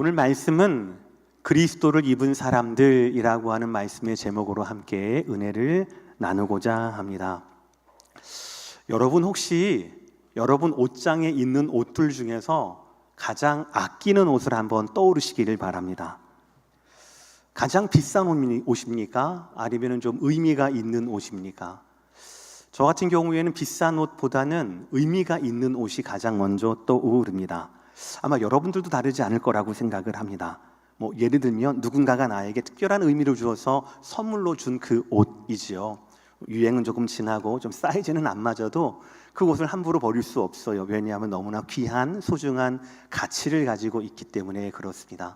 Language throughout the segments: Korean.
오늘 말씀은 그리스도를 입은 사람들이라고 하는 말씀의 제목으로 함께 은혜를 나누고자 합니다. 여러분 혹시 여러분 옷장에 있는 옷들 중에서 가장 아끼는 옷을 한번 떠오르시기를 바랍니다. 가장 비싼 옷입니까? 아니면 좀 의미가 있는 옷입니까? 저 같은 경우에는 비싼 옷보다는 의미가 있는 옷이 가장 먼저 떠오릅니다. 아마 여러분들도 다르지 않을 거라고 생각을 합니다. 예를 들면 누군가가 나에게 특별한 의미를 주어서 선물로 준 그 옷이지요. 유행은 조금 지나고 좀 사이즈는 안 맞아도 그 옷을 함부로 버릴 수 없어요. 왜냐하면 너무나 귀한 소중한 가치를 가지고 있기 때문에 그렇습니다.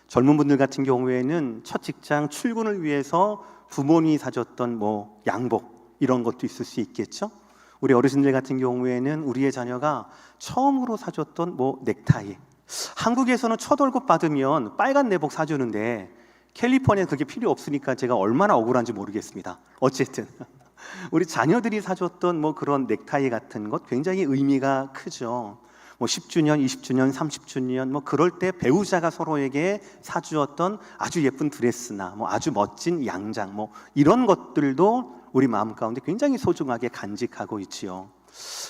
젊은 분들 같은 경우에는 첫 직장 출근을 위해서 부모님이 사줬던 양복 이런 것도 있을 수 있겠죠. 우리 어르신들 같은 경우에는 우리의 자녀가 처음으로 사줬던 넥타이. 한국에서는 첫 월급 받으면 빨간 내복 사주는데 캘리포니아는 그게 필요 없으니까 제가 얼마나 억울한지 모르겠습니다. 어쨌든 우리 자녀들이 사줬던 그런 넥타이 같은 것 굉장히 의미가 크죠. 10주년, 20주년, 30주년 그럴 때 배우자가 서로에게 사주었던 아주 예쁜 드레스나 아주 멋진 양장 이런 것들도 우리 마음 가운데 굉장히 소중하게 간직하고 있지요.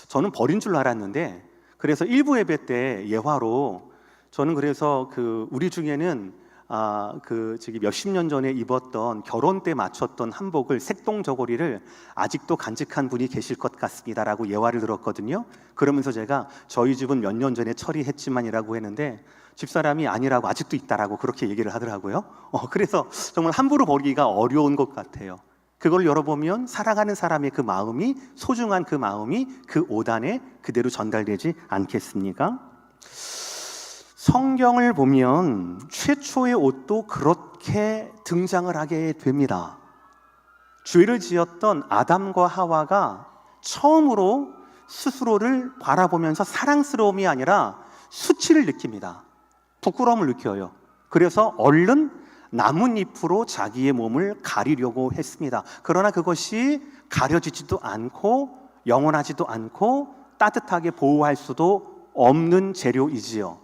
저는 버린 줄 알았는데 그래서 일부 예배 때 예화로 저는 그래서 우리 중에는 몇십 년 전에 입었던 결혼 때 맞췄던 한복을 색동 저고리를 아직도 간직한 분이 계실 것 같습니다라고 예화를 들었거든요. 그러면서 제가 저희 집은 몇 년 전에 처리했지만이라고 했는데 집사람이 아니라고 아직도 있다라고 그렇게 얘기를 하더라고요. 그래서 정말 함부로 버리기가 어려운 것 같아요. 그걸 열어보면 사랑하는 사람의 그 마음이, 소중한 그 마음이 그 옷 안에 그대로 전달되지 않겠습니까? 성경을 보면 최초의 옷도 그렇게 등장을 하게 됩니다. 죄를 지었던 아담과 하와가 처음으로 스스로를 바라보면서 사랑스러움이 아니라 수치를 느낍니다. 부끄러움을 느껴요. 그래서 얼른 나뭇잎으로 자기의 몸을 가리려고 했습니다. 그러나 그것이 가려지지도 않고 영원하지도 않고 따뜻하게 보호할 수도 없는 재료이지요.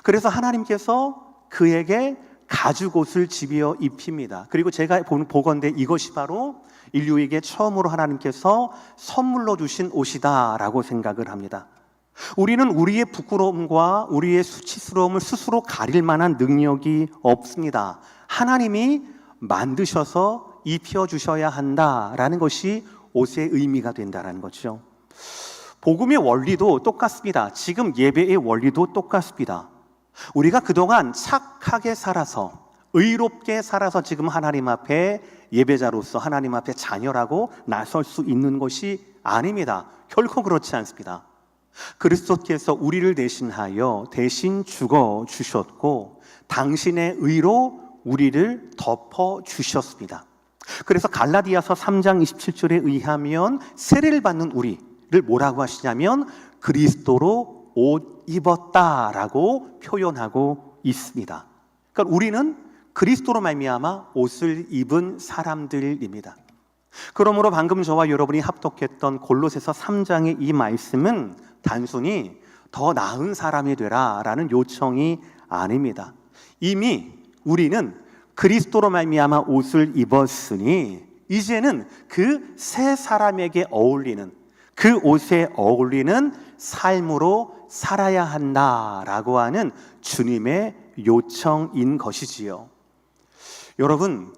그래서 하나님께서 그에게 가죽옷을 집어 입힙니다. 그리고 제가 보건대 이것이 바로 인류에게 처음으로 하나님께서 선물로 주신 옷이다라고 생각을 합니다. 우리는 우리의 부끄러움과 우리의 수치스러움을 스스로 가릴 만한 능력이 없습니다. 하나님이 만드셔서 입혀주셔야 한다라는 것이 옷의 의미가 된다는 거죠. 복음의 원리도 똑같습니다. 지금 예배의 원리도 똑같습니다. 우리가 그동안 착하게 살아서 의롭게 살아서 지금 하나님 앞에 예배자로서 하나님 앞에 자녀라고 나설 수 있는 것이 아닙니다. 결코 그렇지 않습니다. 그리스도께서 우리를 대신하여 대신 죽어 주셨고 당신의 의로 우리를 덮어 주셨습니다. 그래서 갈라디아서 3장 27절에 의하면 세례를 받는 우리를 뭐라고 하시냐면 그리스도로 옷 입었다라고 표현하고 있습니다. 그러니까 우리는 그리스도로 말미암아 옷을 입은 사람들입니다. 그러므로 방금 저와 여러분이 합독했던 골로새서 3장의 이 말씀은 단순히 더 나은 사람이 되라라는 요청이 아닙니다. 이미 우리는 그리스도로 말미암아 옷을 입었으니 이제는 그 새 사람에게 어울리는 그 옷에 어울리는 삶으로 살아야 한다라고 하는 주님의 요청인 것이지요. 여러분,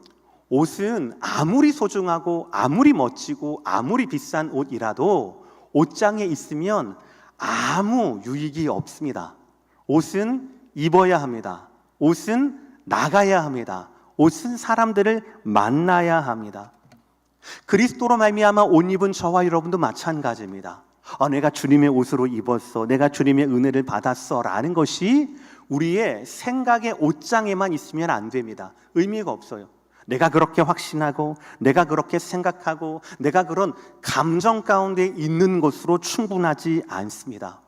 옷은 아무리 소중하고 아무리 멋지고 아무리 비싼 옷이라도 옷장에 있으면 아무 유익이 없습니다. 옷은 입어야 합니다. 옷은 나가야 합니다. 옷은 사람들을 만나야 합니다. 그리스도로 말미암아 옷 입은 저와 여러분도 마찬가지입니다. 내가 주님의 옷으로 입었어, 내가 주님의 은혜를 받았어 라는 것이 우리의 생각의 옷장에만 있으면 안 됩니다. 의미가 없어요. 내가 그렇게 확신하고 내가 그렇게 생각하고 내가 그런 감정 가운데 있는 것으로 충분하지 않습니다.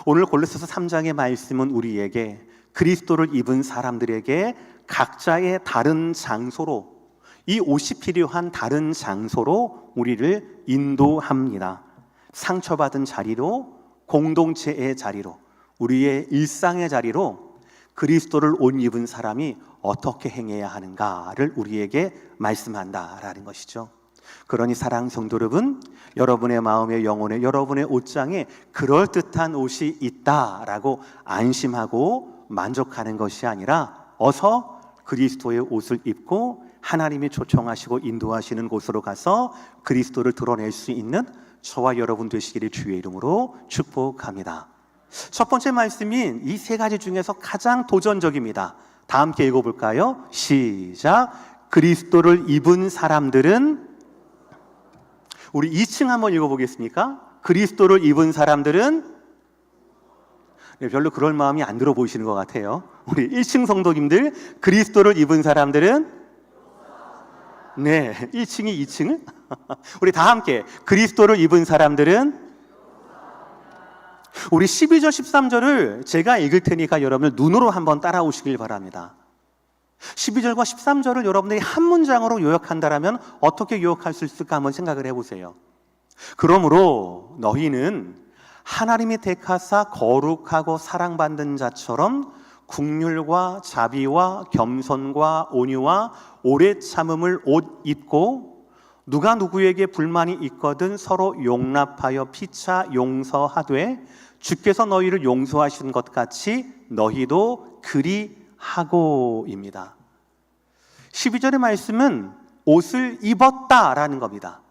오늘 골로새서 3장의 말씀은 우리에게 그리스도를 입은 사람들에게 각자의 다른 장소로 이 옷이 필요한 다른 장소로 우리를 인도합니다. 상처받은 자리로, 공동체의 자리로, 우리의 일상의 자리로 그리스도를 옷 입은 사람이 어떻게 행해야 하는가를 우리에게 말씀한다라는 것이죠. 그러니 사랑하는 성도 여러분, 여러분의 마음에, 영혼에, 여러분의 옷장에 그럴듯한 옷이 있다라고 안심하고 만족하는 것이 아니라 어서 그리스도의 옷을 입고 하나님이 초청하시고 인도하시는 곳으로 가서 그리스도를 드러낼 수 있는 저와 여러분 되시기를 주의 이름으로 축복합니다. 첫 번째 말씀인 이 세 가지 중에서 가장 도전적입니다. 다 함께 읽어볼까요? 시작. 그리스도를 입은 사람들은, 우리 2층 한번 읽어보겠습니까? 그리스도를 입은 사람들은, 별로 그럴 마음이 안 들어 보이시는 것 같아요. 우리 1층 성도님들, 그리스도를 입은 사람들은, 네, 1층이 2층을 우리 다 함께 그리스도를 입은 사람들은, 우리 12절 13절을 제가 읽을 테니까 여러분들 눈으로 한번 따라오시길 바랍니다. 12절과 13절을 여러분들이 한 문장으로 요약한다면 어떻게 요약할 수 있을까 한번 생각을 해보세요. 그러므로 너희는 하나님이 택하사 거룩하고 사랑받는 자처럼 긍휼과 자비와 겸손과 온유와 오래 참음을 옷 입고, 누가 누구에게 불만이 있거든 서로 용납하여 피차 용서하되 주께서 너희를 용서하신 것 같이 너희도 그리 하고입니다. 12절의 말씀은 옷을 입었다라는 겁니다.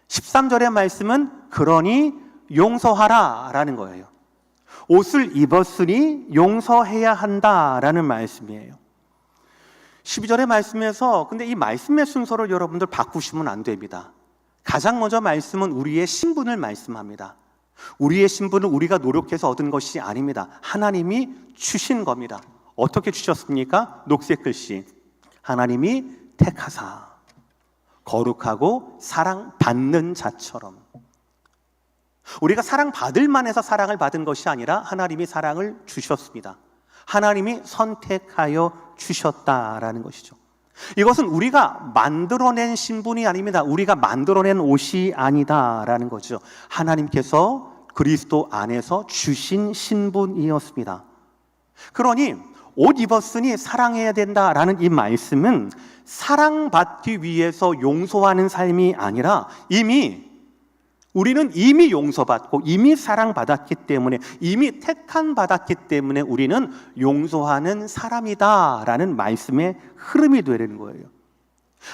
13절의 말씀은 그러니 용서하라라는 거예요. 옷을 입었으니 용서해야 한다라는 말씀이에요. 12절의 말씀에서 근데 이 말씀의 순서를 여러분들 바꾸시면 안 됩니다. 가장 먼저 말씀은 우리의 신분을 말씀합니다. 우리의 신분은 우리가 노력해서 얻은 것이 아닙니다. 하나님이 주신 겁니다. 어떻게 주셨습니까? 녹색 글씨, 하나님이 택하사 거룩하고 사랑받는 자처럼. 우리가 사랑받을 만해서 사랑을 받은 것이 아니라 하나님이 사랑을 주셨습니다. 하나님이 선택하여 주셨다라는 것이죠. 이것은 우리가 만들어낸 신분이 아닙니다. 우리가 만들어낸 옷이 아니다라는 거죠. 하나님께서 그리스도 안에서 주신 신분이었습니다. 그러니 옷 입었으니 사랑해야 된다라는 이 말씀은 사랑받기 위해서 용서하는 삶이 아니라 우리는 이미 용서받고 이미 사랑받았기 때문에, 이미 택한 받았기 때문에 우리는 용서하는 사람이다라는 말씀의 흐름이 되는 거예요.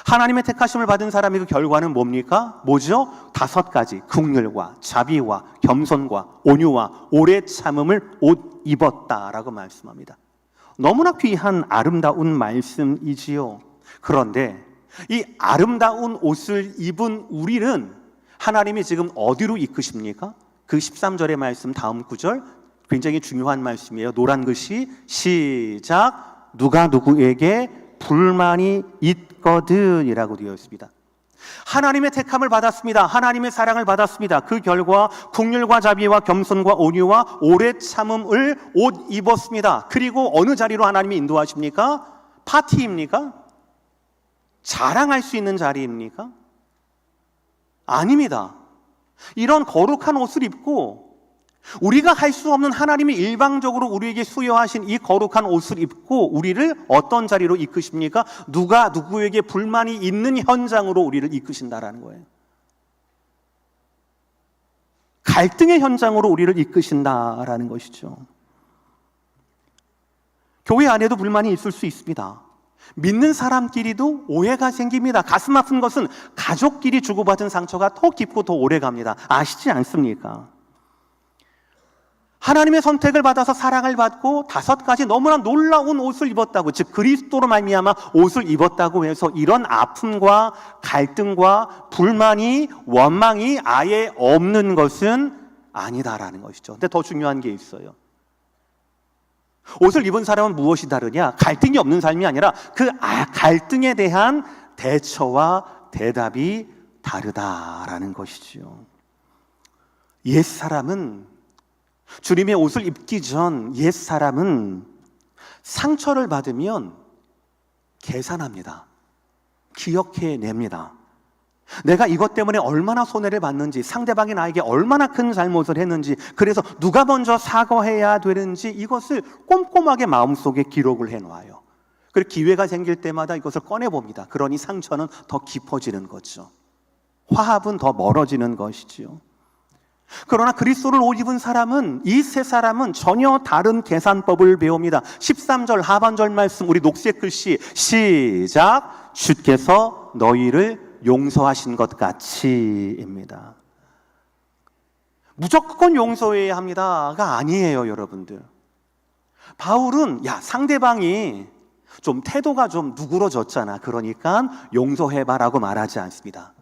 하나님의 택하심을 받은 사람의 그 결과는 뭡니까? 뭐죠? 5가지, 긍휼과 자비와 겸손과 온유와 오래 참음을 옷 입었다라고 말씀합니다. 너무나 귀한 아름다운 말씀이지요. 그런데 이 아름다운 옷을 입은 우리는 하나님이 지금 어디로 이끄십니까? 그 13절의 말씀 다음 구절 굉장히 중요한 말씀이에요. 노란 글씨 시작. 누가 누구에게 불만이 있거든 이라고 되어 있습니다. 하나님의 택함을 받았습니다. 하나님의 사랑을 받았습니다. 그 결과 긍휼과 자비와 겸손과 온유와 오래 참음을 옷 입었습니다. 그리고 어느 자리로 하나님이 인도하십니까? 파티입니까? 자랑할 수 있는 자리입니까? 아닙니다. 이런 거룩한 옷을 입고 우리가 할 수 없는 하나님이 일방적으로 우리에게 수여하신 이 거룩한 옷을 입고 우리를 어떤 자리로 이끄십니까? 누가 누구에게 불만이 있는 현장으로 우리를 이끄신다라는 거예요. 갈등의 현장으로 우리를 이끄신다라는 것이죠. 교회 안에도 불만이 있을 수 있습니다. 믿는 사람끼리도 오해가 생깁니다. 가슴 아픈 것은 가족끼리 주고받은 상처가 더 깊고 더 오래 갑니다. 아시지 않습니까? 하나님의 선택을 받아서 사랑을 받고 5가지 너무나 놀라운 옷을 입었다고, 즉 그리스도로 말미암아 옷을 입었다고 해서 이런 아픔과 갈등과 불만이, 원망이 아예 없는 것은 아니다라는 것이죠. 근데 더 중요한 게 있어요. 옷을 입은 사람은 무엇이 다르냐? 갈등이 없는 삶이 아니라 그 갈등에 대한 대처와 대답이 다르다라는 것이죠. 옛사람은, 주님의 옷을 입기 전 옛사람은 상처를 받으면 계산합니다. 기억해냅니다. 내가 이것 때문에 얼마나 손해를 봤는지, 상대방이 나에게 얼마나 큰 잘못을 했는지, 그래서 누가 먼저 사과해야 되는지 이것을 꼼꼼하게 마음속에 기록을 해놔요. 그리고 기회가 생길 때마다 이것을 꺼내봅니다. 그러니 상처는 더 깊어지는 거죠. 화합은 더 멀어지는 것이지요. 그러나 그리스도를 옷 입은 사람은, 이 세 사람은 전혀 다른 계산법을 배웁니다. 13절 하반절 말씀, 우리 녹색 글씨 시작. 주께서 너희를 용서하신 것 같이입니다. 무조건 용서해야 합니다가 아니에요, 여러분들. 바울은 상대방이 좀 태도가 좀 누그러졌잖아, 그러니까 용서해봐라고 말하지 않습니다.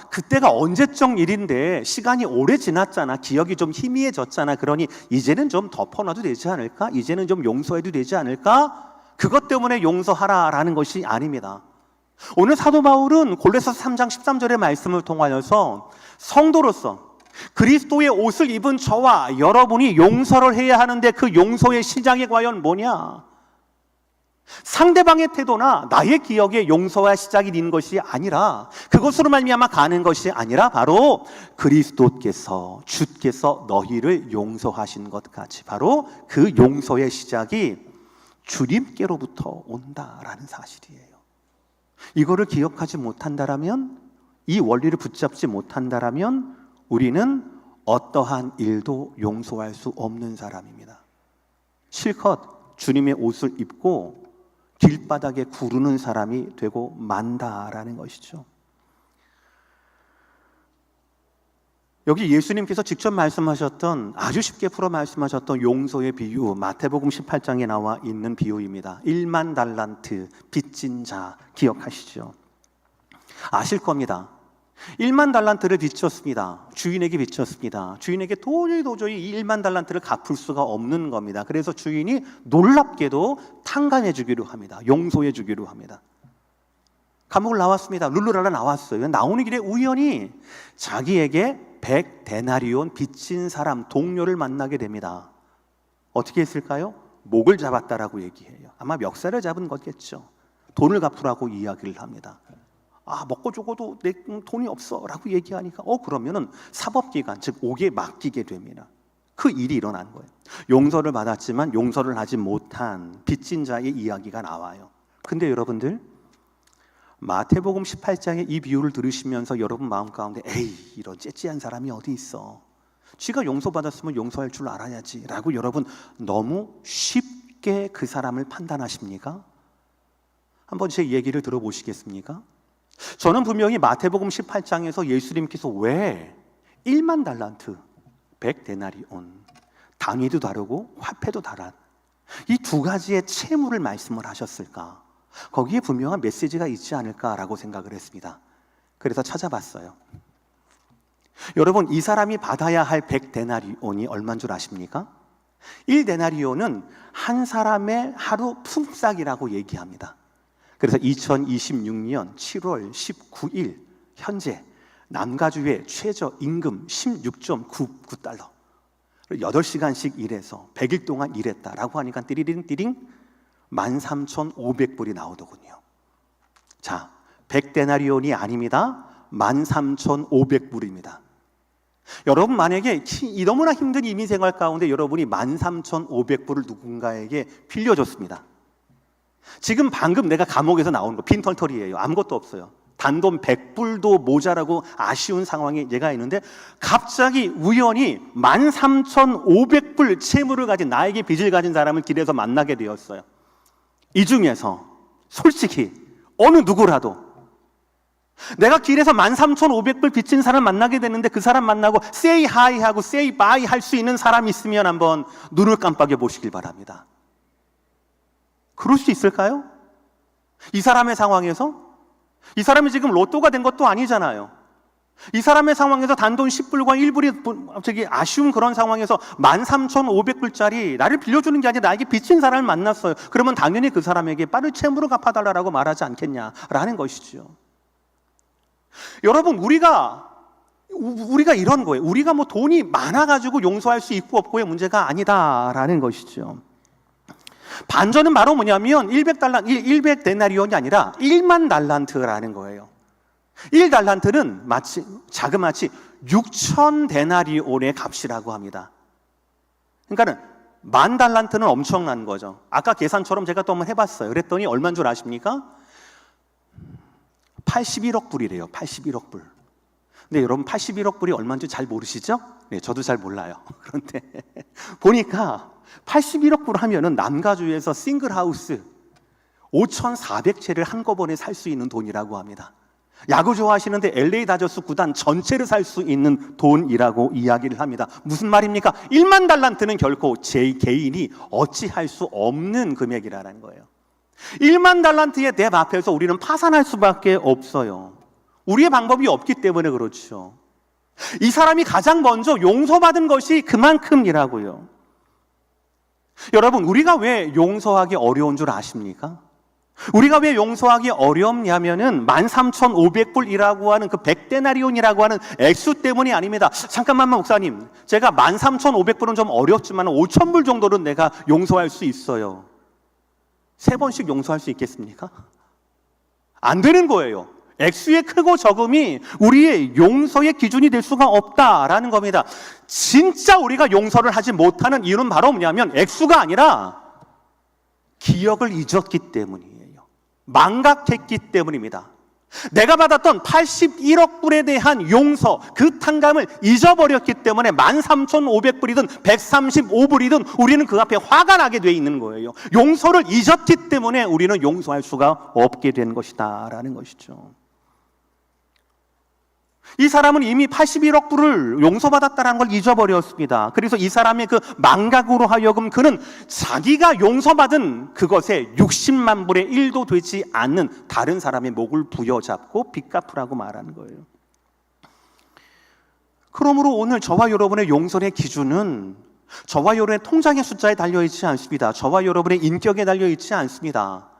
그때가 언제적 일인데 시간이 오래 지났잖아, 기억이 좀 희미해졌잖아, 그러니 이제는 좀 덮어놔도 되지 않을까? 이제는 좀 용서해도 되지 않을까? 그것 때문에 용서하라라는 것이 아닙니다. 오늘 사도 바울은 골로새서 3장 13절의 말씀을 통하여서 성도로서 그리스도의 옷을 입은 저와 여러분이 용서를 해야 하는데, 그 용서의 시작이 과연 뭐냐? 상대방의 태도나 나의 기억에 용서와 시작이 있는 것이 아니라, 그것으로 말미암아 가는 것이 아니라 바로 그리스도께서, 주께서 너희를 용서하신 것 같이, 바로 그 용서의 시작이 주님께로부터 온다라는 사실이에요. 이거를 기억하지 못한다라면, 이 원리를 붙잡지 못한다라면 우리는 어떠한 일도 용서할 수 없는 사람입니다. 실컷 주님의 옷을 입고 길바닥에 구르는 사람이 되고 만다라는 것이죠. 여기 예수님께서 직접 말씀하셨던, 아주 쉽게 풀어 말씀하셨던 용서의 비유, 마태복음 18장에 나와 있는 비유입니다. 1만 달란트 빚진 자 기억하시죠? 아실 겁니다. 1만 달란트를 빚졌습니다. 주인에게 빚졌습니다. 주인에게 도저히 이 1만 달란트를 갚을 수가 없는 겁니다. 그래서 주인이 놀랍게도 탕감해 주기로 합니다. 용서해 주기로 합니다. 감옥을 나왔습니다. 룰루랄라 나왔어요. 나오는 길에 우연히 자기에게 100데나리온 빚진 사람, 동료를 만나게 됩니다. 어떻게 했을까요? 목을 잡았다라고 얘기해요. 아마 멱살을 잡은 거겠죠. 돈을 갚으라고 이야기를 합니다. 먹고 죽어도 내 돈이 없어 라고 얘기하니까 그러면은 사법기관, 즉 옥에 맡기게 됩니다. 그 일이 일어난 거예요. 용서를 받았지만 용서를 하지 못한 빚진 자의 이야기가 나와요. 근데 여러분들, 마태복음 18장의 이 비유를 들으시면서 여러분 마음 가운데 이런 째째한 사람이 어디 있어, 쥐가 용서받았으면 용서할 줄 알아야지 라고 여러분 너무 쉽게 그 사람을 판단하십니까? 한번 제 얘기를 들어보시겠습니까? 저는 분명히 마태복음 18장에서 예수님께서 왜 1만 달란트, 100데나리온, 단위도 다르고 화폐도 다른 이 두 가지의 채무를 말씀을 하셨을까? 거기에 분명한 메시지가 있지 않을까라고 생각을 했습니다. 그래서 찾아봤어요. 여러분, 이 사람이 받아야 할 100데나리온이 얼마인 줄 아십니까? 1데나리온은 한 사람의 하루 품삯이라고 얘기합니다. 그래서 2026년 7월 19일 현재 남가주의 최저 임금 16.99달러, 8시간씩 일해서 100일 동안 일했다라고 하니까 띠리링 13,500불이 나오더군요. 자, 100데나리온이 아닙니다. 13,500불입니다. 여러분, 만약에 너무나 힘든 이민생활 가운데 여러분이 13,500불을 누군가에게 빌려줬습니다. 지금 방금 내가 감옥에서 나온 거 빈털털이에요. 아무것도 없어요. 단돈 100불도 모자라고 아쉬운 상황에 얘가 있는데, 갑자기 우연히 13,500불 채무를 가진, 나에게 빚을 가진 사람을 길에서 만나게 되었어요. 이 중에서 솔직히 어느 누구라도 내가 길에서 13,500불 빚진 사람 만나게 되는데, 그 사람 만나고 say hi 하고 say bye 할 수 있는 사람이 있으면 한번 눈을 깜빡여 보시길 바랍니다. 그럴 수 있을까요? 이 사람의 상황에서? 이 사람이 지금 로또가 된 것도 아니잖아요. 이 사람의 상황에서 단돈 10불과 1불이 아쉬운 그런 상황에서 13,500불짜리 나를 빌려주는 게 아니라 나에게 빚진 사람을 만났어요. 그러면 당연히 그 사람에게 빠른 채무로 갚아달라고 말하지 않겠냐라는 것이죠. 여러분, 우리가 이런 거예요. 우리가 뭐 돈이 많아가지고 용서할 수 있고 없고의 문제가 아니다라는 것이죠. 반전은 바로 뭐냐면 100데나리온이 아니라 1만 달란트라는 거예요. 1달란트는 마치 자그마치 6,000데나리온의 값이라고 합니다. 그러니까는 10,000달란트는 엄청난 거죠. 아까 계산처럼 제가 또 한번 해봤어요. 그랬더니 얼마인 줄 아십니까? 81억 불이래요. 81억 불. 근데 여러분 81억 불이 얼마인지 잘 모르시죠? 네, 저도 잘 몰라요. 그런데 보니까 81억 불 하면은 남가주에서 싱글하우스 5,400채를 한꺼번에 살 수 있는 돈이라고 합니다. 야구 좋아하시는데 LA 다저스 구단 전체를 살 수 있는 돈이라고 이야기를 합니다. 무슨 말입니까? 1만 달란트는 결코 제 개인이 어찌할 수 없는 금액이라는 거예요. 1만 달란트의 뎁 앞에서 우리는 파산할 수밖에 없어요. 우리의 방법이 없기 때문에 그렇죠. 이 사람이 가장 먼저 용서받은 것이 그만큼이라고요. 여러분, 우리가 왜 용서하기 어려운 줄 아십니까? 우리가 왜 용서하기 어렵냐면은 13,500불이라고 하는 그 100데나리온이라고 하는 액수 때문이 아닙니다. 잠깐만만 목사님, 제가 13,500불은 좀 어렵지만 5,000불 정도는 내가 용서할 수 있어요. 3번씩 용서할 수 있겠습니까? 안 되는 거예요. 액수의 크고 적음이 우리의 용서의 기준이 될 수가 없다라는 겁니다. 진짜 우리가 용서를 하지 못하는 이유는 바로 뭐냐면 액수가 아니라 기억을 잊었기 때문이에요. 망각했기 때문입니다. 내가 받았던 81억 불에 대한 용서, 그 탕감을 잊어버렸기 때문에 13,500불이든 135불이든 우리는 그 앞에 화가 나게 돼 있는 거예요. 용서를 잊었기 때문에 우리는 용서할 수가 없게 된 것이다 라는 것이죠. 이 사람은 이미 81억 불을 용서받았다는 걸 잊어버렸습니다. 그래서 이 사람의 그 망각으로 하여금 그는 자기가 용서받은 그것에 60만 불의 1도 되지 않는 다른 사람의 목을 부여잡고 빚 갚으라고 말하는 거예요. 그러므로 오늘 저와 여러분의 용서의 기준은 저와 여러분의 통장의 숫자에 달려있지 않습니다. 저와 여러분의 인격에 달려있지 않습니다.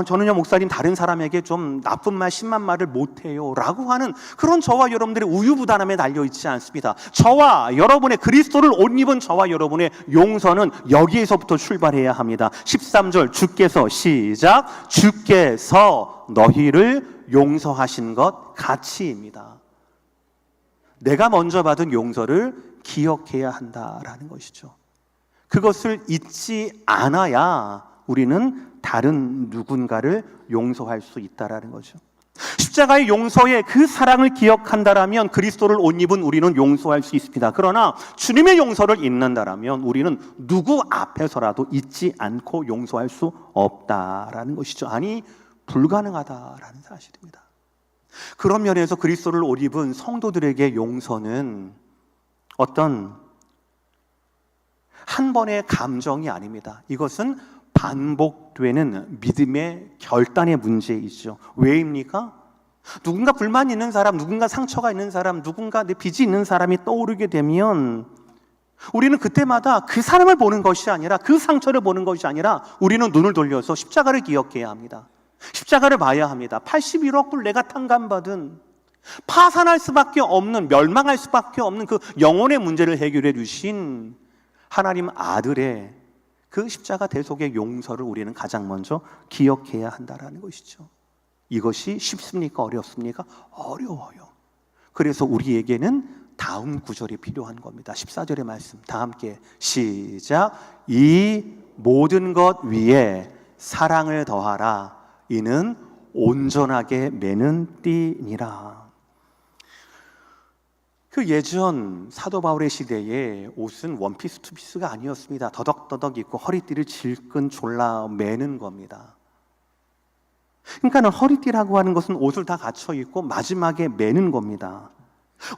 저는요 목사님 다른 사람에게 좀 나쁜 말 심한 말을 못해요 라고 하는 그런 저와 여러분들의 우유부단함에 달려있지 않습니다. 저와 여러분의 그리스도를 옷 입은 저와 여러분의 용서는 여기에서부터 출발해야 합니다. 13절 주께서 시작 주께서 너희를 용서하신 것 같이입니다. 내가 먼저 받은 용서를 기억해야 한다라는 것이죠. 그것을 잊지 않아야 우리는 다른 누군가를 용서할 수 있다라는 거죠. 십자가의 용서의 그 사랑을 기억한다라면 그리스도를 옷 입은 우리는 용서할 수 있습니다. 그러나 주님의 용서를 잊는다라면 우리는 누구 앞에서라도 잊지 않고 용서할 수 없다라는 것이죠. 아니 불가능하다라는 사실입니다. 그런 면에서 그리스도를 옷 입은 성도들에게 용서는 어떤 한 번의 감정이 아닙니다. 이것은 반복되는 믿음의 결단의 문제이죠. 왜입니까? 누군가 불만이 있는 사람, 누군가 상처가 있는 사람, 누군가 내 빚이 있는 사람이 떠오르게 되면 우리는 그때마다 그 사람을 보는 것이 아니라 그 상처를 보는 것이 아니라 우리는 눈을 돌려서 십자가를 기억해야 합니다. 십자가를 봐야 합니다. 81억 불 내가 탕감받은 파산할 수밖에 없는 멸망할 수밖에 없는 그 영혼의 문제를 해결해 주신 하나님 아들의 그 십자가 대속의 용서를 우리는 가장 먼저 기억해야 한다는 것이죠. 이것이 쉽습니까? 어렵습니까? 어려워요. 그래서 우리에게는 다음 구절이 필요한 겁니다. 14절의 말씀 다 함께 시작. 이 모든 것 위에 사랑을 더하라. 이는 온전하게 매는 띠니라. 그 예전 사도 바울의 시대에 옷은 원피스 투피스가 아니었습니다. 더덕더덕 입고 허리띠를 질끈 졸라 매는 겁니다. 그러니까 허리띠라고 하는 것은 옷을 다 갖춰 입고 마지막에 매는 겁니다.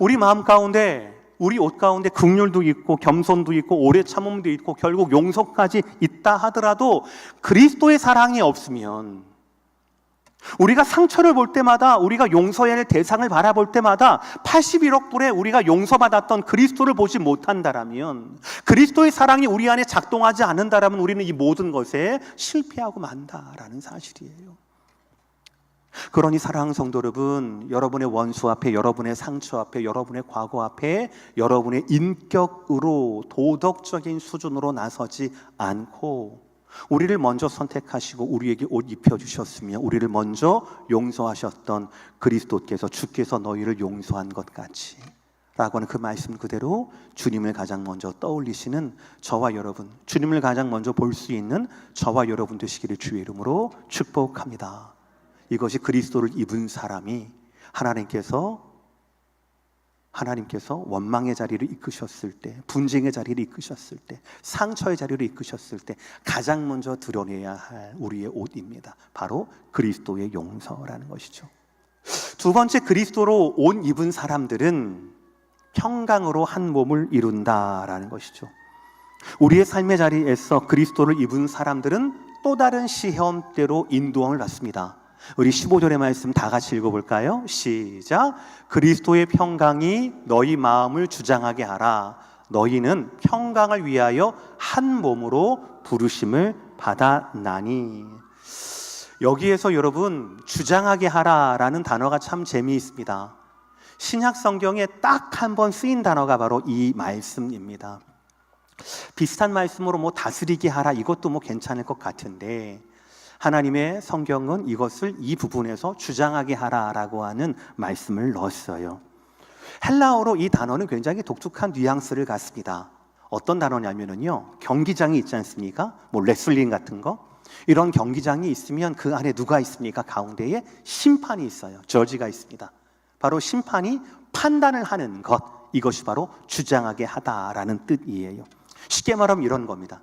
우리 마음 가운데, 우리 옷 가운데 긍휼도 있고 겸손도 있고 오래 참음도 있고 결국 용서까지 있다 하더라도 그리스도의 사랑이 없으면 우리가 상처를 볼 때마다 우리가 용서해야 할 대상을 바라볼 때마다 81억 불에 우리가 용서받았던 그리스도를 보지 못한다라면 그리스도의 사랑이 우리 안에 작동하지 않는다라면 우리는 이 모든 것에 실패하고 만다라는 사실이에요. 그러니 사랑하는 성도 여러분, 여러분의 원수 앞에, 여러분의 상처 앞에, 여러분의 과거 앞에 여러분의 인격으로 도덕적인 수준으로 나서지 않고 우리를 먼저 선택하시고 우리에게 옷 입혀주셨으며 우리를 먼저 용서하셨던 그리스도께서 주께서 너희를 용서한 것 같이 라고 하는 그 말씀 그대로 주님을 가장 먼저 떠올리시는 저와 여러분, 주님을 가장 먼저 볼 수 있는 저와 여러분 되시기를 주의 이름으로 축복합니다. 이것이 그리스도를 입은 사람이 하나님께서 원망의 자리를 이끄셨을 때, 분쟁의 자리를 이끄셨을 때, 상처의 자리를 이끄셨을 때 가장 먼저 드러내야 할 우리의 옷입니다. 바로 그리스도의 용서라는 것이죠. 두 번째, 그리스도로 옷 입은 사람들은 평강으로 한 몸을 이룬다라는 것이죠. 우리의 삶의 자리에서 그리스도를 입은 사람들은 또 다른 시험대로 인도함을 받습니다. 우리 15절의 말씀 다 같이 읽어볼까요? 시작. 그리스도의 평강이 너희 마음을 주장하게 하라. 너희는 평강을 위하여 한 몸으로 부르심을 받았나니. 여기에서 여러분, 주장하게 하라라는 단어가 참 재미있습니다. 신약 성경에 딱 한 번 쓰인 단어가 바로 이 말씀입니다. 비슷한 말씀으로 뭐 다스리게 하라 이것도 뭐 괜찮을 것 같은데 하나님의 성경은 이것을 이 부분에서 주장하게 하라라고 하는 말씀을 넣었어요. 헬라어로 이 단어는 굉장히 독특한 뉘앙스를 갖습니다. 어떤 단어냐면요, 경기장이 있지 않습니까? 뭐 레슬링 같은 거, 이런 경기장이 있으면 그 안에 누가 있습니까? 가운데에 심판이 있어요. 저지가 있습니다. 바로 심판이 판단을 하는 것, 이것이 바로 주장하게 하다라는 뜻이에요. 쉽게 말하면 이런 겁니다.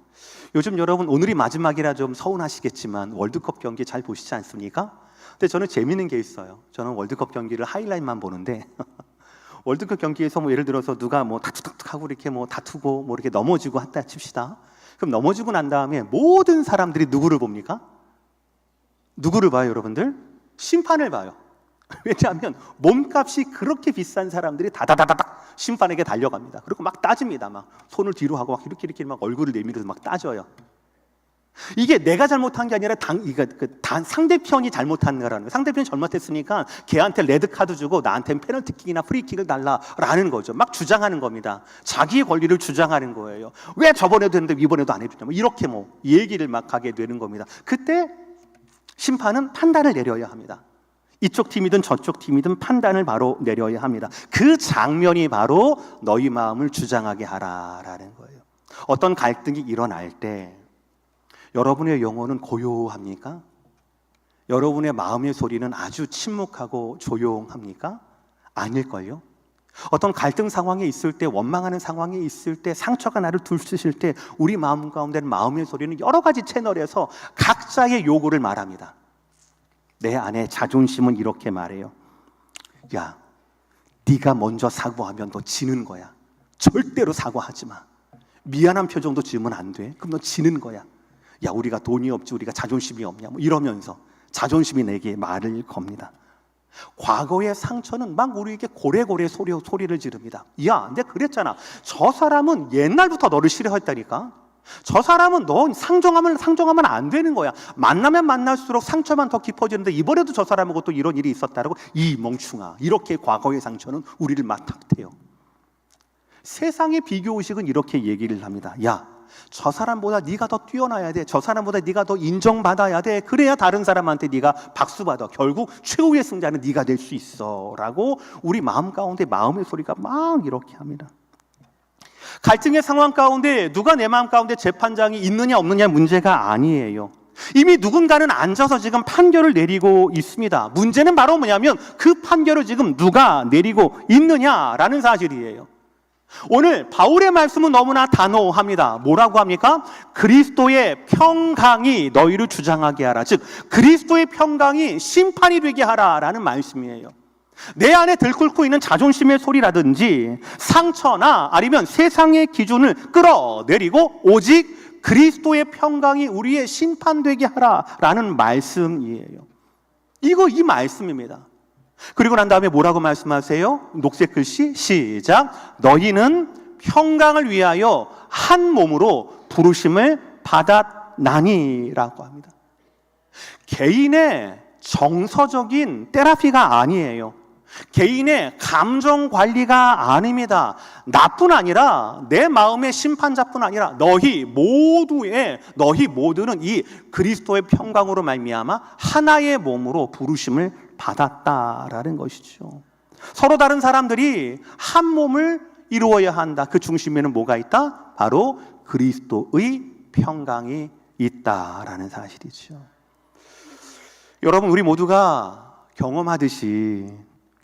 요즘 여러분, 오늘이 마지막이라 좀 서운하시겠지만 월드컵 경기 잘 보시지 않습니까? 근데 저는 재미있는 게 있어요. 저는 월드컵 경기를 하이라이트만 보는데 월드컵 경기에서 뭐 예를 들어서 누가 뭐 탁탁탁하고 이렇게 뭐 다투고 뭐 이렇게 넘어지고 한다 칩시다. 그럼 넘어지고 난 다음에 모든 사람들이 누구를 봅니까? 누구를 봐요, 여러분들? 심판을 봐요. 왜냐하면 몸값이 그렇게 비싼 사람들이 다다다다닥 심판에게 달려갑니다. 그리고 막 따집니다. 막 손을 뒤로 하고 막 이렇게 막 얼굴을 내밀어서 막 따져요. 이게 내가 잘못한 게 아니라 상대편이 잘못한 거라는 거예요. 상대편이 잘못했으니까 걔한테 레드카드 주고 나한테는 페널티킥이나 프리킥을 달라라는 거죠. 막 주장하는 겁니다. 자기의 권리를 주장하는 거예요. 왜 저번에도 했는데 이번에도 안 해주냐, 뭐 이렇게 뭐 얘기를 막 하게 되는 겁니다. 그때 심판은 판단을 내려야 합니다. 이쪽 팀이든 저쪽 팀이든 판단을 바로 내려야 합니다. 그 장면이 바로 너희 마음을 주장하게 하라라는 거예요. 어떤 갈등이 일어날 때 여러분의 영혼은 고요합니까? 여러분의 마음의 소리는 아주 침묵하고 조용합니까? 아닐걸요? 어떤 갈등 상황에 있을 때, 원망하는 상황에 있을 때, 상처가 나를 들쑤실 때 우리 마음 가운데는 마음의 소리는 여러 가지 채널에서 각자의 요구를 말합니다. 내 안에 자존심은 이렇게 말해요. 야, 네가 먼저 사과하면 너 지는 거야. 절대로 사과하지 마. 미안한 표정도 지으면 안 돼. 그럼 너 지는 거야. 야, 우리가 돈이 없지, 우리가 자존심이 없냐, 뭐 이러면서 자존심이 내게 말을 겁니다. 과거의 상처는 막 우리에게 고래고래 소리를 지릅니다. 야, 내가 그랬잖아. 저 사람은 옛날부터 너를 싫어했다니까. 저 사람은 너 상정하면 안 되는 거야. 만나면 만날수록 상처만 더 깊어지는데 이번에도 저 사람하고 또 이런 일이 있었다라고, 이 멍충아. 이렇게 과거의 상처는 우리를 맞닥대요. 세상의 비교의식은 이렇게 얘기를 합니다. 야, 저 사람보다 네가 더 뛰어나야 돼. 저 사람보다 네가 더 인정받아야 돼. 그래야 다른 사람한테 네가 박수받아. 결국 최후의 승자는 네가 될 수 있어 라고 우리 마음 가운데 마음의 소리가 막 이렇게 합니다. 갈등의 상황 가운데 누가 내 마음 가운데 재판장이 있느냐 없느냐 문제가 아니에요. 이미 누군가는 앉아서 지금 판결을 내리고 있습니다. 문제는 바로 뭐냐면 그 판결을 지금 누가 내리고 있느냐라는 사실이에요. 오늘 바울의 말씀은 너무나 단호합니다. 뭐라고 합니까? 그리스도의 평강이 너희를 주장하게 하라. 즉 그리스도의 평강이 심판이 되게 하라라는 말씀이에요. 내 안에 들끓고 있는 자존심의 소리라든지 상처나 아니면 세상의 기준을 끌어내리고 오직 그리스도의 평강이 우리의 심판되게 하라라는 말씀이에요. 이 말씀입니다. 그리고 난 다음에 뭐라고 말씀하세요? 녹색 글씨 시작. 너희는 평강을 위하여 한 몸으로 부르심을 받았나니라고 합니다. 개인의 정서적인 테라피가 아니에요. 개인의 감정 관리가 아닙니다. 나뿐 아니라 내 마음의 심판자뿐 아니라 너희 모두는 이 그리스도의 평강으로 말미암아 하나의 몸으로 부르심을 받았다라는 것이죠. 서로 다른 사람들이 한 몸을 이루어야 한다. 그 중심에는 뭐가 있다? 바로 그리스도의 평강이 있다라는 사실이죠. 여러분, 우리 모두가 경험하듯이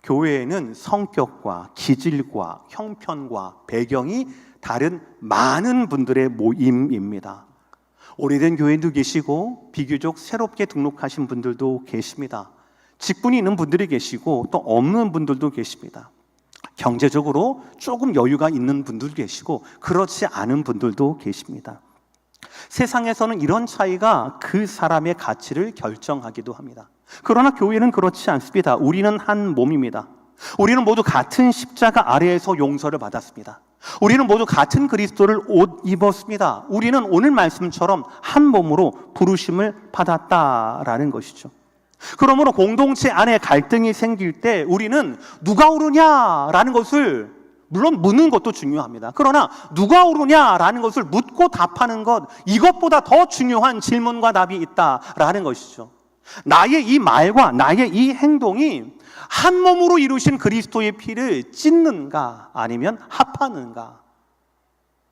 교회에는 성격과 기질과 형편과 배경이 다른 많은 분들의 모임입니다. 오래된 교회도 계시고 비교적 새롭게 등록하신 분들도 계십니다. 직분이 있는 분들이 계시고 또 없는 분들도 계십니다. 경제적으로 조금 여유가 있는 분들도 계시고 그렇지 않은 분들도 계십니다. 세상에서는 이런 차이가 그 사람의 가치를 결정하기도 합니다. 그러나 교회는 그렇지 않습니다. 우리는 한 몸입니다. 우리는 모두 같은 십자가 아래에서 용서를 받았습니다. 우리는 모두 같은 그리스도를 옷 입었습니다. 우리는 오늘 말씀처럼 한 몸으로 부르심을 받았다라는 것이죠. 그러므로 공동체 안에 갈등이 생길 때 우리는 누가 옳으냐라는 것을 물론 묻는 것도 중요합니다. 그러나 누가 옳으냐라는 것을 묻고 답하는 것, 이것보다 더 중요한 질문과 답이 있다라는 것이죠. 나의 이 말과 나의 이 행동이 한 몸으로 이루신 그리스도의 피를 찢는가 아니면 합하는가,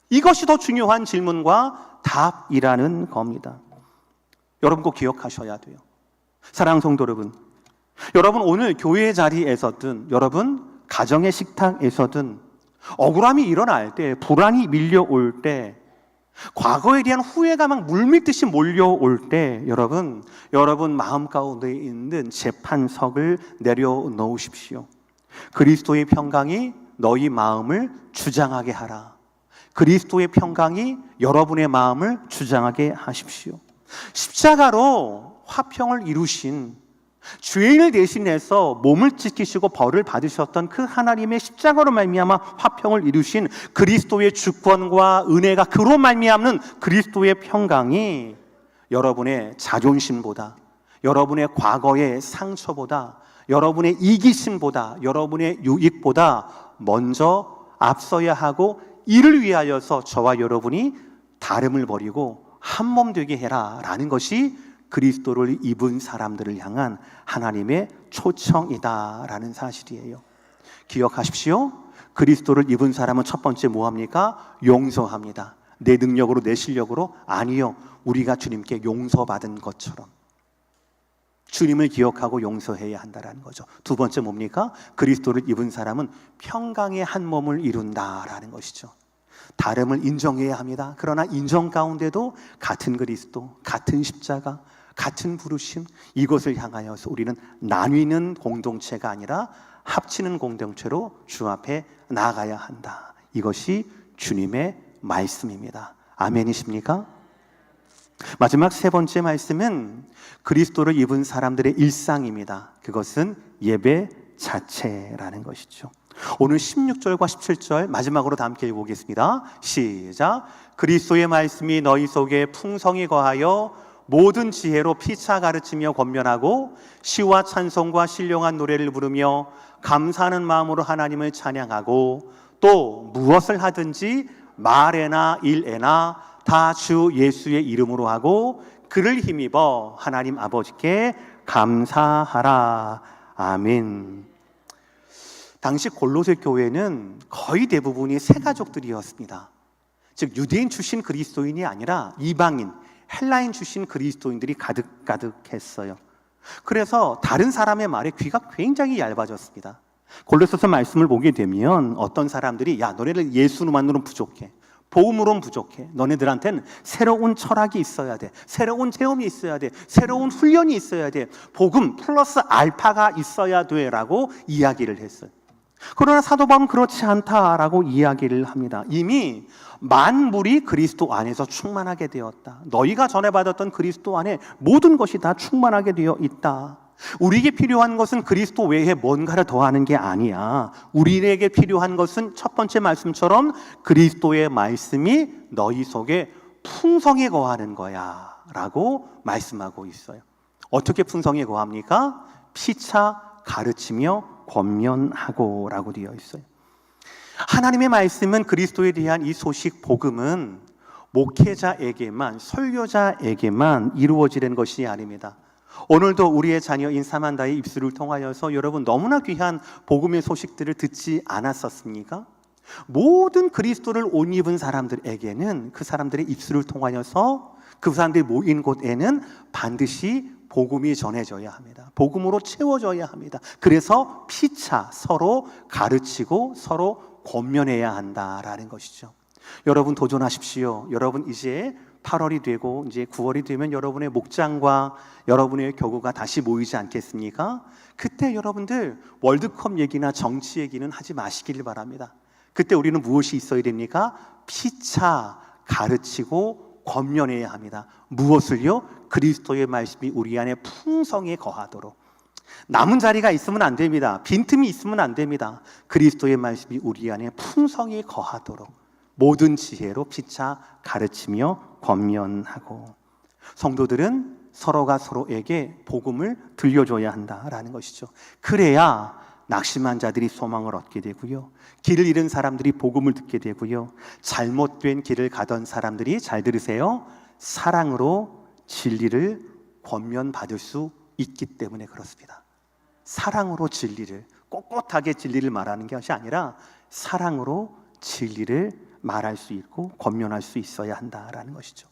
이것이 더 중요한 질문과 답이라는 겁니다. 여러분 꼭 기억하셔야 돼요. 사랑하는 성도 여러분, 여러분 오늘 교회 자리에서든 여러분 가정의 식탁에서든 억울함이 일어날 때, 불안이 밀려올 때, 과거에 대한 후회가 막 물밀듯이 몰려올 때 여러분 마음 가운데 있는 재판석을 내려놓으십시오. 그리스도의 평강이 너희 마음을 주장하게 하라. 그리스도의 평강이 여러분의 마음을 주장하게 하십시오. 십자가로 화평을 이루신, 죄인을 대신해서 몸을 지키시고 벌을 받으셨던 그 하나님의 십자가로 말미암아 화평을 이루신 그리스도의 주권과 은혜가, 그로 말미암는 그리스도의 평강이 여러분의 자존심보다, 여러분의 과거의 상처보다, 여러분의 이기심보다, 여러분의 유익보다 먼저 앞서야 하고, 이를 위하여서 저와 여러분이 다름을 버리고 한 몸 되게 해라 라는 것이 그리스도를 입은 사람들을 향한 하나님의 초청이다라는 사실이에요. 기억하십시오. 그리스도를 입은 사람은 첫 번째 뭐합니까? 용서합니다. 내 능력으로, 내 실력으로? 아니요. 우리가 주님께 용서받은 것처럼 주님을 기억하고 용서해야 한다는 거죠. 두 번째 뭡니까? 그리스도를 입은 사람은 평강의 한 몸을 이룬다라는 것이죠. 다름을 인정해야 합니다. 그러나 인정 가운데도 같은 그리스도, 같은 십자가, 같은 부르심, 이것을 향하여서 우리는 나뉘는 공동체가 아니라 합치는 공동체로 주 앞에 나아가야 한다. 이것이 주님의 말씀입니다. 아멘이십니까? 마지막 세 번째 말씀은 그리스도를 입은 사람들의 일상입니다. 그것은 예배 자체라는 것이죠. 오늘 16절과 17절 마지막으로 다 함께 읽어보겠습니다. 시작. 그리스도의 말씀이 너희 속에 풍성히 거하여 모든 지혜로 피차 가르치며 권면하고 시와 찬송과 신령한 노래를 부르며 감사하는 마음으로 하나님을 찬양하고, 또 무엇을 하든지 말에나 일에나 다 주 예수의 이름으로 하고 그를 힘입어 하나님 아버지께 감사하라. 아멘. 당시 골로새 교회는 거의 대부분이 새가족들이었습니다. 즉 유대인 출신 그리스도인이 아니라 이방인, 헬라인 출신 그리스도인들이 가득했어요. 그래서 다른 사람의 말에 귀가 굉장히 얇아졌습니다. 골로새서 말씀을 보게 되면 어떤 사람들이, 야, 너네들 예수만으로는 부족해, 복음으로는 부족해, 너네들한테는 새로운 철학이 있어야 돼, 새로운 체험이 있어야 돼, 새로운 훈련이 있어야 돼, 복음 플러스 알파가 있어야 돼 라고 이야기를 했어요. 그러나 사도 바울은 그렇지 않다라고 이야기를 합니다. 이미 만물이 그리스도 안에서 충만하게 되었다. 너희가 전해받았던 그리스도 안에 모든 것이 다 충만하게 되어 있다. 우리에게 필요한 것은 그리스도 외에 뭔가를 더하는 게 아니야. 우리에게 필요한 것은 첫 번째 말씀처럼 그리스도의 말씀이 너희 속에 풍성히 거하는 거야 라고 말씀하고 있어요. 어떻게 풍성히 거합니까? 피차 가르치며 권면하고라고 되어 있어요. 하나님의 말씀은 그리스도에 대한 이 소식 복음은 목회자에게만, 설교자에게만 이루어지는 것이 아닙니다. 오늘도 우리의 자녀인 사만다의 입술을 통하여서 여러분 너무나 귀한 복음의 소식들을 듣지 않았었습니까? 모든 그리스도를 옷 입은 사람들에게는 그 사람들의 입술을 통하여서 그 사람들이 모인 곳에는 반드시 복음이 전해져야 합니다. 복음으로 채워져야 합니다. 그래서 피차 서로 가르치고 서로 권면해야 한다라는 것이죠. 여러분 도전하십시오. 여러분 이제 8월이 되고 이제 9월이 되면 여러분의 목장과 여러분의 교구가 다시 모이지 않겠습니까? 그때 여러분들 월드컵 얘기나 정치 얘기는 하지 마시길 바랍니다. 그때 우리는 무엇이 있어야 됩니까? 피차 가르치고 권면해야 합니다. 무엇을요? 그리스도의 말씀이 우리 안에 풍성히 거하도록. 남은 자리가 있으면 안 됩니다. 빈틈이 있으면 안 됩니다. 그리스도의 말씀이 우리 안에 풍성히 거하도록 모든 지혜로 피차 가르치며 권면하고. 성도들은 서로가 서로에게 복음을 들려줘야 한다라는 것이죠. 그래야 낙심한 자들이 소망을 얻게 되고요, 길을 잃은 사람들이 복음을 듣게 되고요, 잘못된 길을 가던 사람들이, 잘 들으세요, 사랑으로 진리를 권면받을 수 있기 때문에 그렇습니다. 사랑으로 진리를, 꼿꼿하게 진리를 말하는 것이 아니라 사랑으로 진리를 말할 수 있고 권면할 수 있어야 한다라는 것이죠.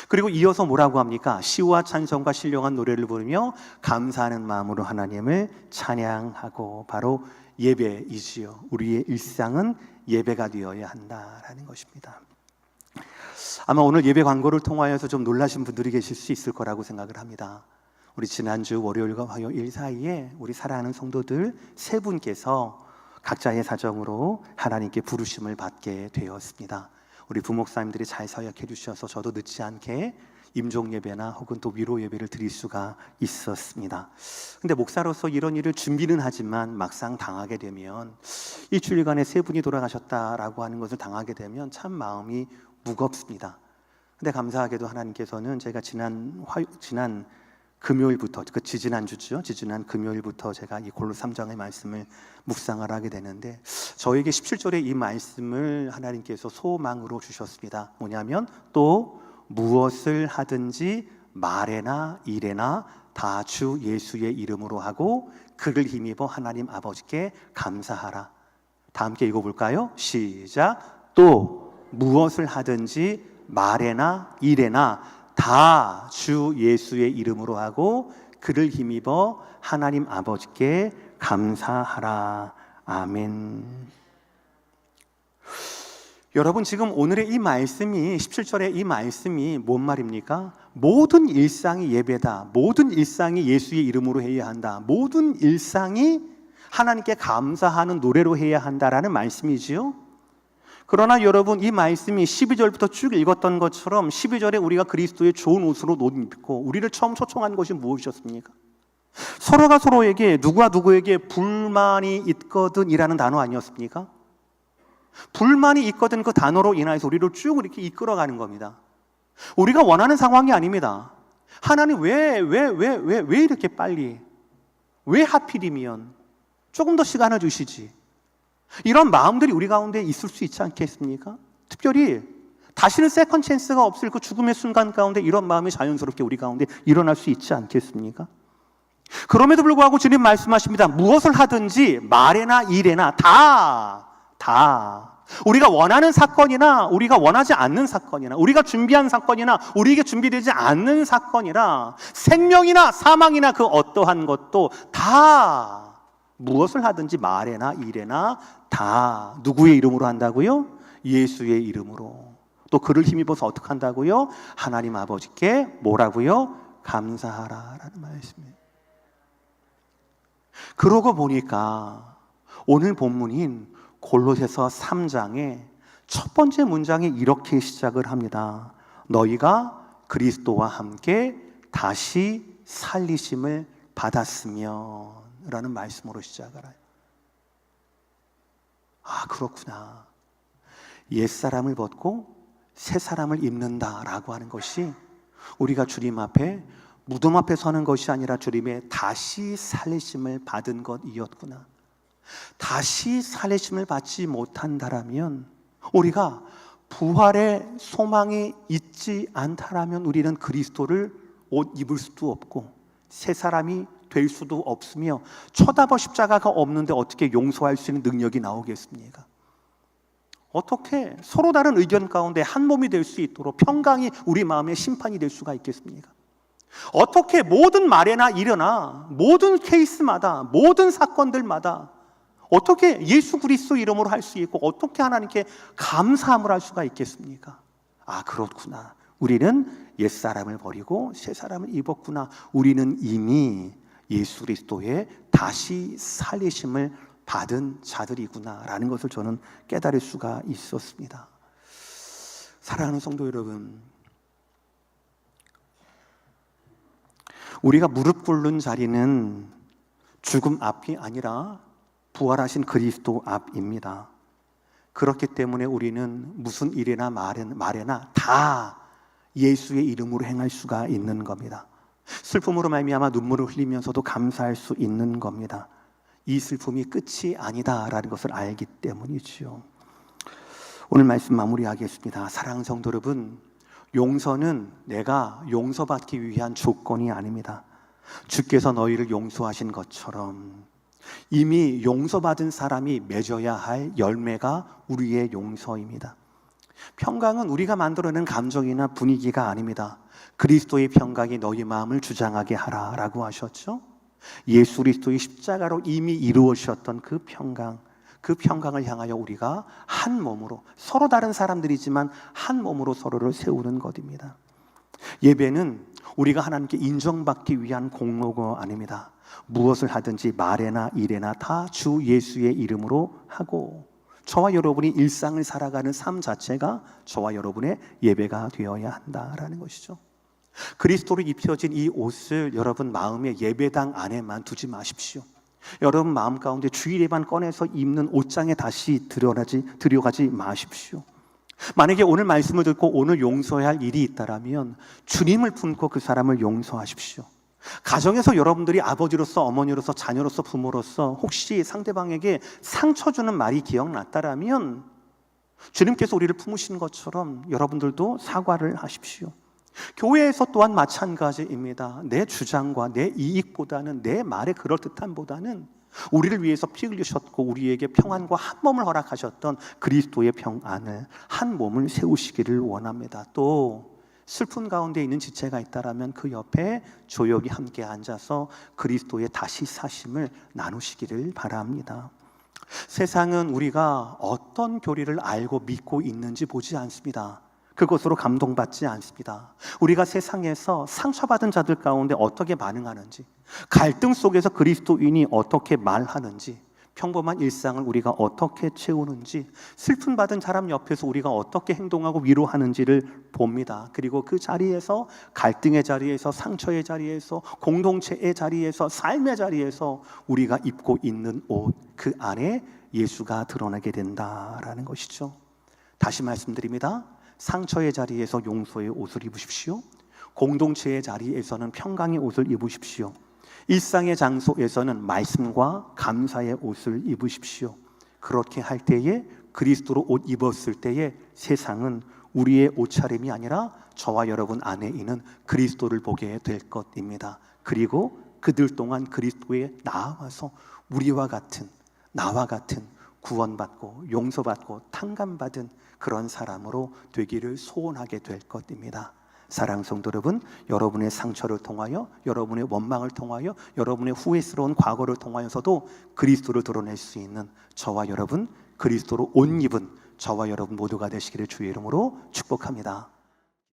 그리고 이어서 뭐라고 합니까? 시와 찬송과 신령한 노래를 부르며 감사하는 마음으로 하나님을 찬양하고. 바로 예배이지요. 우리의 일상은 예배가 되어야 한다라는 것입니다. 아마 오늘 예배 광고를 통하여서 좀 놀라신 분들이 계실 수 있을 거라고 생각을 합니다. 우리 지난주 월요일과 화요일 사이에 우리 사랑하는 성도들 세 분께서 각자의 사정으로 하나님께 부르심을 받게 되었습니다. 우리 부목사님들이 잘 사역해 주셔서 저도 늦지 않게 임종 예배나 혹은 또 위로 예배를 드릴 수가 있었습니다. 근데 목사로서 이런 일을 준비는 하지만 막상 당하게 되면, 일주일간에 세 분이 돌아가셨다라고 하는 것을 당하게 되면 참 마음이 무겁습니다. 근데 감사하게도 하나님께서는 제가 지난 금요일부터, 지지난주죠. 지지난 금요일부터 제가 이 골로 3장의 말씀을 묵상을 하게 되는데, 저에게 17절의 이 말씀을 하나님께서 소망으로 주셨습니다. 뭐냐면, 또 무엇을 하든지 말에나 일에나 다 주 예수의 이름으로 하고 그를 힘입어 하나님 아버지께 감사하라. 다 함께 읽어볼까요? 시작. 또 무엇을 하든지 말에나 일에나 다 주 예수의 이름으로 하고 그를 힘입어 하나님 아버지께 감사하라. 아멘. 여러분, 지금 오늘의 이 말씀이, 17절의 이 말씀이 뭔 말입니까? 모든 일상이 예배다. 모든 일상이 예수의 이름으로 해야 한다. 모든 일상이 하나님께 감사하는 노래로 해야 한다라는 말씀이지요. 그러나 여러분, 이 말씀이 12절부터 쭉 읽었던 것처럼 12절에 우리가 그리스도의 좋은 옷으로 옷 입고 우리를 처음 초청한 것이 무엇이었습니까? 서로가 서로에게, 누구와 누구에게 불만이 있거든 이라는 단어 아니었습니까? 불만이 있거든 그 단어로 인해서 우리를 쭉 이렇게 이끌어가는 겁니다. 우리가 원하는 상황이 아닙니다. 하나님 왜 이렇게 빨리, 왜 하필이면 조금 더 시간을 주시지, 이런 마음들이 우리 가운데 있을 수 있지 않겠습니까? 특별히 다시는 세컨 찬스가 없을 그 죽음의 순간 가운데 이런 마음이 자연스럽게 우리 가운데 일어날 수 있지 않겠습니까? 그럼에도 불구하고 주님 말씀하십니다. 무엇을 하든지 말에나 일에나 다 우리가 원하는 사건이나 우리가 원하지 않는 사건이나 우리가 준비한 사건이나 우리에게 준비되지 않는 사건이나 생명이나 사망이나 그 어떠한 것도 다, 무엇을 하든지 말에나 일에나 다 누구의 이름으로 한다고요? 예수의 이름으로. 또 그를 힘입어서 어떻게 한다고요? 하나님 아버지께 뭐라고요? 감사하라라는 말씀이에요. 그러고 보니까 오늘 본문인 골로새서 3장의 첫 번째 문장이 이렇게 시작을 합니다. 너희가 그리스도와 함께 다시 살리심을 받았으면 라는 말씀으로 시작을 해요. 아, 그렇구나. 옛사람을 벗고 새사람을 입는다라고 하는 것이 우리가 주님 앞에, 무덤 앞에 서는 것이 아니라 주님의 다시 살리심을 받은 것이었구나. 다시 살리심을 받지 못한다라면, 우리가 부활의 소망이 있지 않다라면 우리는 그리스도를 옷 입을 수도 없고 새 사람이 될 수도 없으며, 쳐다볼 십자가가 없는데 어떻게 용서할 수 있는 능력이 나오겠습니까? 어떻게 서로 다른 의견 가운데 한 몸이 될 수 있도록 평강이 우리 마음의 심판이 될 수가 있겠습니까? 어떻게 모든 말에나 일어나 모든 케이스마다 모든 사건들마다 어떻게 예수 그리스도 이름으로 할 수 있고 어떻게 하나님께 감사함을 할 수가 있겠습니까? 아, 그렇구나. 우리는 옛사람을 버리고 새사람을 입었구나. 우리는 이미 예수 그리스도의 다시 살리심을 받은 자들이구나 라는 것을 저는 깨달을 수가 있었습니다. 사랑하는 성도 여러분, 우리가 무릎 꿇는 자리는 죽음 앞이 아니라 부활하신 그리스도 앞입니다. 그렇기 때문에 우리는 무슨 일이나 말에나 다 예수의 이름으로 행할 수가 있는 겁니다. 슬픔으로 말미암아 눈물을 흘리면서도 감사할 수 있는 겁니다. 이 슬픔이 끝이 아니다라는 것을 알기 때문이지요. 오늘 말씀 마무리하겠습니다. 사랑하는 성도 여러분, 용서는 내가 용서받기 위한 조건이 아닙니다. 주께서 너희를 용서하신 것처럼 이미 용서받은 사람이 맺어야 할 열매가 우리의 용서입니다. 평강은 우리가 만들어낸 감정이나 분위기가 아닙니다. 그리스도의 평강이 너희 마음을 주장하게 하라라고 하셨죠. 예수 그리스도의 십자가로 이미 이루어졌던 그 평강을 향하여 우리가 한 몸으로, 서로 다른 사람들이지만 한 몸으로 서로를 세우는 것입니다. 예배는 우리가 하나님께 인정받기 위한 공로가 아닙니다. 무엇을 하든지 말에나 일에나 다 주 예수의 이름으로 하고, 저와 여러분이 일상을 살아가는 삶 자체가 저와 여러분의 예배가 되어야 한다라는 것이죠. 그리스도로 입혀진 이 옷을 여러분 마음의 예배당 안에만 두지 마십시오. 여러분 마음 가운데 주일에만 꺼내서 입는 옷장에 다시 들여가지 마십시오. 만약에 오늘 말씀을 듣고 오늘 용서해야 할 일이 있다라면 주님을 품고 그 사람을 용서하십시오. 가정에서 여러분들이 아버지로서, 어머니로서, 자녀로서, 부모로서 혹시 상대방에게 상처 주는 말이 기억났다라면 주님께서 우리를 품으신 것처럼 여러분들도 사과를 하십시오. 교회에서 또한 마찬가지입니다. 내 주장과 내 이익보다는, 내 말의 그럴듯함보다는 우리를 위해서 피 흘리셨고 우리에게 평안과 한 몸을 허락하셨던 그리스도의 평안을, 한 몸을 세우시기를 원합니다. 또 슬픈 가운데 있는 지체가 있다라면 그 옆에 조용히 함께 앉아서 그리스도의 다시 사심을 나누시기를 바랍니다. 세상은 우리가 어떤 교리를 알고 믿고 있는지 보지 않습니다. 그것으로 감동받지 않습니다. 우리가 세상에서 상처받은 자들 가운데 어떻게 반응하는지, 갈등 속에서 그리스도인이 어떻게 말하는지, 평범한 일상을 우리가 어떻게 채우는지, 슬픔 받은 사람 옆에서 우리가 어떻게 행동하고 위로하는지를 봅니다. 그리고 그 자리에서, 갈등의 자리에서, 상처의 자리에서, 공동체의 자리에서, 삶의 자리에서 우리가 입고 있는 옷, 그 안에 예수가 드러나게 된다라는 것이죠. 다시 말씀드립니다. 상처의 자리에서 용서의 옷을 입으십시오. 공동체의 자리에서는 평강의 옷을 입으십시오. 일상의 장소에서는 말씀과 감사의 옷을 입으십시오. 그렇게 할 때에, 그리스도로 옷 입었을 때에 세상은 우리의 옷차림이 아니라 저와 여러분 안에 있는 그리스도를 보게 될 것입니다. 그리고 그들 동안 그리스도에 나와서 우리와 같은, 나와 같은 구원받고 용서받고 탕감받은 그런 사람으로 되기를 소원하게 될 것입니다. 사랑하는 성도 여러분, 여러분의 상처를 통하여, 여러분의 원망을 통하여, 여러분의 후회스러운 과거를 통하여서도 그리스도를 드러낼 수 있는 저와 여러분, 그리스도로 옷 입은 저와 여러분 모두가 되시기를 주의 이름으로 축복합니다.